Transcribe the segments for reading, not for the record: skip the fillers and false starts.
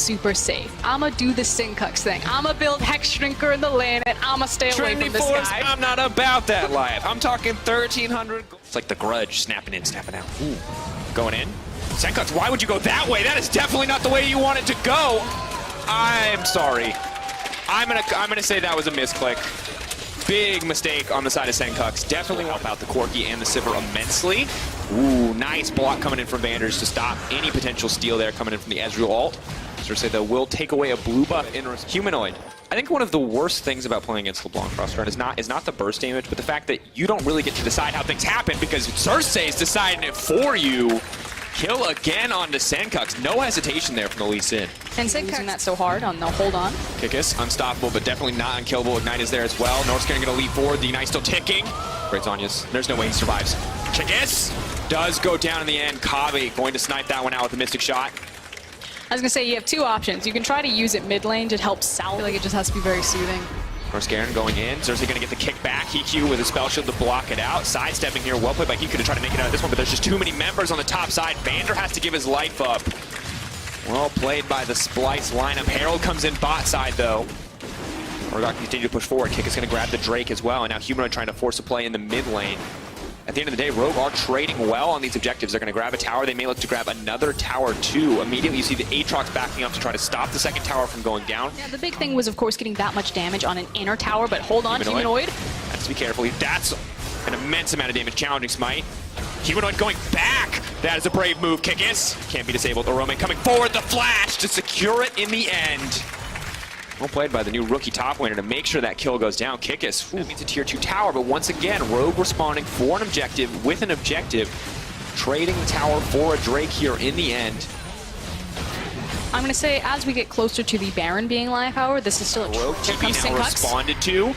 super safe. I'ma do the Syncux thing. I'ma build Hex Shrinker in the lane, and I'ma stay away from this guy. I'm not about that life. I'm talking 1,300. It's like the Grudge, snapping in, snapping out. Ooh. Going in. Syncux, why would you go that way? That is definitely not the way you want it to go. I'm sorry. I'm gonna say that was a misclick. Big mistake on the side of Syncux. Definitely help out the Corki and the Sivir immensely. Ooh, nice block coming in from Vanders to stop any potential steal there coming in from the Ezreal ult. Cersei, though, will take away a blue buff in Humanoid. I think one of the worst things about playing against LeBlanc Crossrun is not the burst damage, but the fact that you don't really get to decide how things happen because Cersei is deciding it for you. Kill again onto Syncux. No hesitation there from the Lee Sin. And Syncux using that so hard on the hold on. Kickus, unstoppable, but definitely not unkillable. Ignite is there as well. Northscaring going to leap forward. The Ignite still ticking. Great Zhonya's. There's no way he survives. Kickus does go down in the end. Kavi going to snipe that one out with a Mystic Shot. I was going to say, you have two options. You can try to use it mid lane to help Sal. I feel like it just has to be very soothing. Northscaring going in. Cersei going to get the kick back. Hiku with a spell shield to block it out. Sidestepping here. Well played by Hiku to try to make it out of this one, but there's just too many members on the top side. Vander has to give his life up. Well played by the Splyce lineup. Herald comes in bot side, though. Orgok continue to push forward. Kick is going to grab the Drake as well, and now Humanoid trying to force a play in the mid lane. At the end of the day, Rogue are trading well on these objectives. They're going to grab a tower. They may look to grab another tower, too. Immediately, you see the Aatrox backing up to try to stop the second tower from going down. Yeah, the big thing was, of course, getting that much damage on an inner tower, but hold on, Humanoid. Has to be careful. That's an immense amount of damage. Challenging Smite. Humanoid going back. That is a brave move. Kickus can't be disabled. Orome coming forward. The flash to secure it in the end. Well played by the new rookie top laner to make sure that kill goes down. Kickus, that means a tier 2 tower, but once again, Rogue responding for an objective with an objective. Trading the tower for a Drake here in the end. I'm going to say, as we get closer to the Baron being live, however, this is still a Rogue TP now responded to.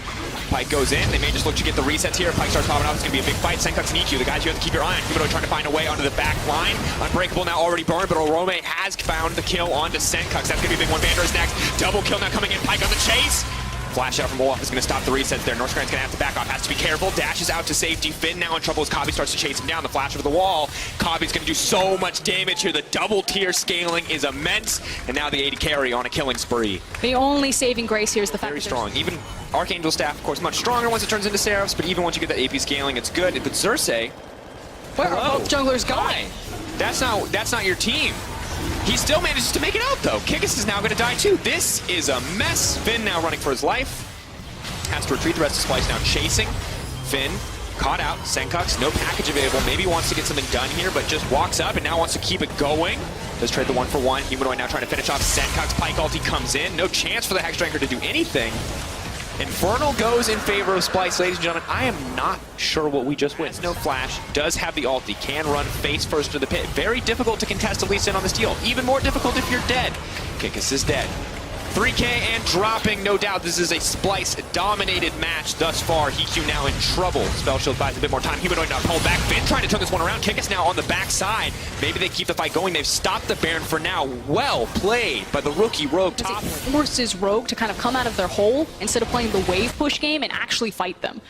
Pyke goes in. They may just look to get the resets here. Pyke starts popping off. It's going to be a big fight. Syncux and EQ, the guys you have to keep your eye on. Humanoid trying to find a way onto the back line. Unbreakable now already burned, but Orome has found the kill onto Syncux. That's going to be a big one. Vander is next. Double kill now coming in. Pyke on the chase. Flash out from Olaf is going to stop the resets there. Northscaring's going to have to back off. Has to be careful. Dashes out to safety. Finn now in trouble as Kavi starts to chase him down. The flash over the wall. Kavi's going to do so much damage here. The double tier scaling is immense. And now the AD carry on a killing spree. The only saving grace here is the fact very that strong. Even Archangel staff, of course, much stronger once it turns into Seraphs, but even once you get that AP scaling, it's good. But Cersei, where are both junglers going? That's not your team. He still manages to make it out, though. Kickus is now going to die, too. This is a mess. Finn now running for his life. Has to retreat. The rest of Splyce now chasing. Finn caught out. Syncux, no package available. Maybe wants to get something done here, but just walks up and now wants to keep it going. Does trade the 1-for-1. Humanoid now trying to finish off Syncux. Pyke ulti comes in. No chance for the Hex Shrinker to do anything. Infernal goes in favor of Splyce, ladies and gentlemen. I am not sure what we just witnessed. No flash, does have the ulti, can run face first to the pit. Very difficult to contest a Lee Sin on this deal. Even more difficult if you're dead. Kickus is dead. 3K and dropping, no doubt. This is a Splyce-dominated match thus far. Hiku now in trouble. Spell Shield buys a bit more time. Humanoid now pulled back. Finn trying to turn this one around. Kickus now on the backside. Maybe they keep the fight going. They've stopped the Baron for now. Well played by the rookie Rogue top. It forces Rogue to kind of come out of their hole instead of playing the wave push game and actually fight them.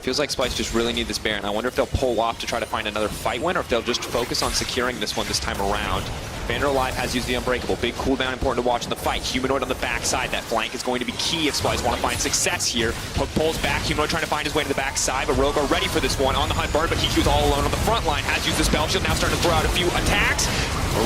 Feels like Splyce just really need this Baron. I wonder if they'll pull off to try to find another fight win or if they'll just focus on securing this one this time around. Vander alive has used the Unbreakable. Big cooldown, important to watch in the fight. Humanoid on the backside. That flank is going to be key if Splyce want to find success here. Hook pulls back. Humanoid trying to find his way to the backside, but Rogue are ready for this one. On the hunt, but Hiku's all alone on the front line. Has used the spell shield. Now starting to throw out a few attacks.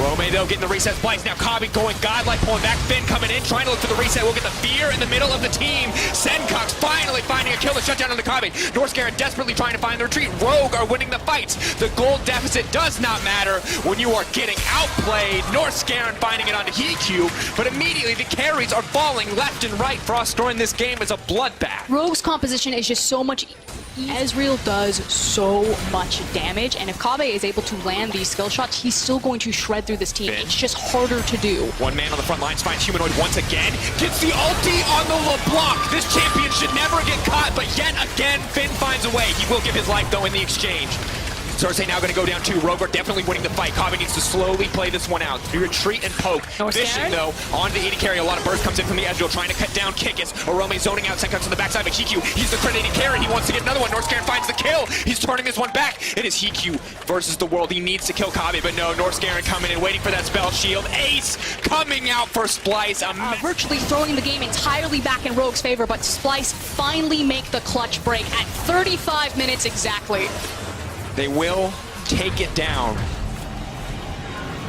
Orome, though, getting the reset. Splyce now Kavi going godlike, pulling back. Finn coming in, trying to look for the reset. We'll get the fear in the middle of the team. Syncux finally finding a kill to shut down on the Kavi. Northscaring desperately trying to find the retreat. Rogue are winning the fights. The gold deficit does not matter when you are getting outplayed. Northscaring finding it onto Hiku, but immediately the carries are falling left and right. Frost throwing this game is a bloodbath. Rogue's composition is just so much. Ezreal does so much damage, and if Kabe is able to land these skill shots, he's still going to shred through this team. Finn. It's just harder to do. One man on the front lines finds Humanoid once again. Gets the ulti on the LeBlanc. This champion should never get caught, but yet again, Finn finds a way. He will give his life, though, in the exchange. Cersei now going to go down too. Rogue are definitely winning the fight. Kave needs to slowly play this one out. Retreat and poke. Fishing though, onto the AD carry. A lot of burst comes in from the Ezreal, trying to cut down Kikis. Orome zoning out, comes to the backside, but Hiku, he's the credited carry. He wants to get another one. North Garen finds the kill. He's turning this one back. It is Hiku versus the world. He needs to kill Kave, but no, North Garen coming in, waiting for that spell shield. Ace coming out for Splyce. Virtually throwing the game entirely back in Rogue's favor, but Splyce finally make the clutch break at 35 minutes exactly. They will take it down.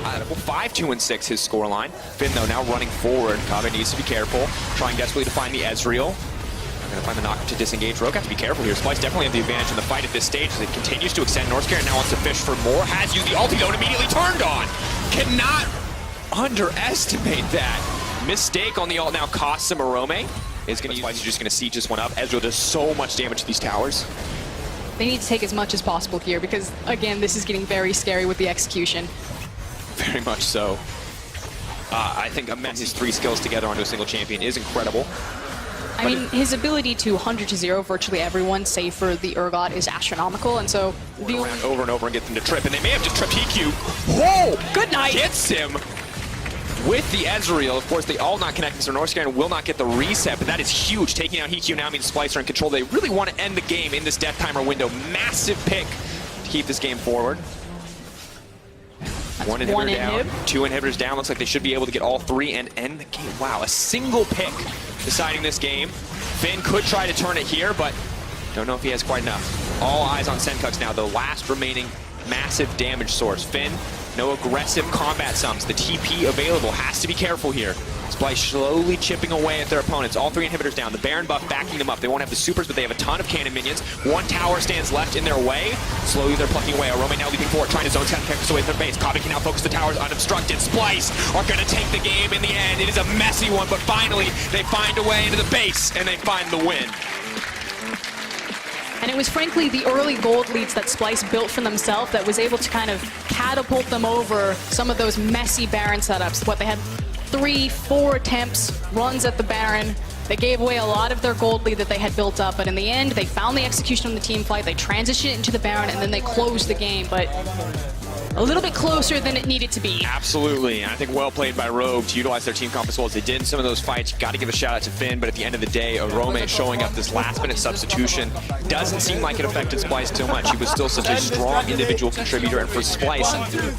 5-2-6 his scoreline. Finn though now running forward. Kave needs to be careful, trying desperately to find the Ezreal. They're going to find the knock to disengage. Rogue have to be careful here. Splyce definitely have the advantage in the fight at this stage as it continues to extend. North Garen now wants to fish for more. Has used the ulti though and immediately turned on. Cannot underestimate that. Mistake on the ult now costs him. Orome is going to use. Splyce is just going to siege this one up. Ezreal does so much damage to these towers. They need to take as much as possible here because, again, this is getting very scary with the execution. Very much so. I think his 3 skills together onto a single champion is incredible. I mean, his ability to 100-0 virtually everyone, save for the Urgot, is astronomical, and so the only... over and over and get them to trip, and they may have just tripped Hiku. Whoa! Good night! Gets him with the Ezreal. Of course, they all not connecting, so North Garen will not get the reset, but that is huge. Taking out Hiku now means Splyce are in control. They really want to end the game in this death timer window. Massive pick to keep this game forward. One inhibitor down, 2 inhibitors down. Looks like they should be able to get all 3 and end the game. Wow, a single pick deciding this game. Finn could try to turn it here, but don't know if he has quite enough. All eyes on Senkux now, the last remaining massive damage source. Finn, no aggressive combat sums. The TP available, has to be careful here. Splyce slowly chipping away at their opponents. All 3 inhibitors down. The Baron buff backing them up. They won't have the supers, but they have a ton of cannon minions. 1 tower stands left in their way. Slowly they're plucking away. Orome now leaping forward, trying to zone scout characters away from their base. Kave can now focus the towers unobstructed. Splyce are going to take the game in the end. It is a messy one, but finally they find a way into the base and they find the win. And it was frankly the early gold leads that Splyce built for themselves that was able to kind of catapult them over some of those messy Baron setups. What they had 3-4 attempts, runs at the Baron. They gave away a lot of their gold lead that they had built up, but in the end, they found the execution on the team fight, they transitioned it into the Baron, and then they closed the game, but a little bit closer than it needed to be. Absolutely, and I think well played by Rogue to utilize their team comp as well as they did in some of those fights. Got to give a shout out to Finn, but at the end of the day, Orome showing up this last minute substitution doesn't seem like it affected Splyce too much. He was still such a strong individual contributor, and for Splyce,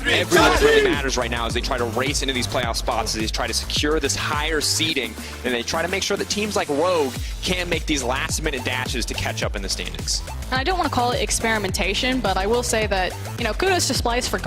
everyone really matters right now as they try to race into these playoff spots, as they try to secure this higher seeding, and they try to make sure that teams like Rogue can make these last minute dashes to catch up in the standings. And I don't want to call it experimentation, but I will say that, you know, kudos to Splyce for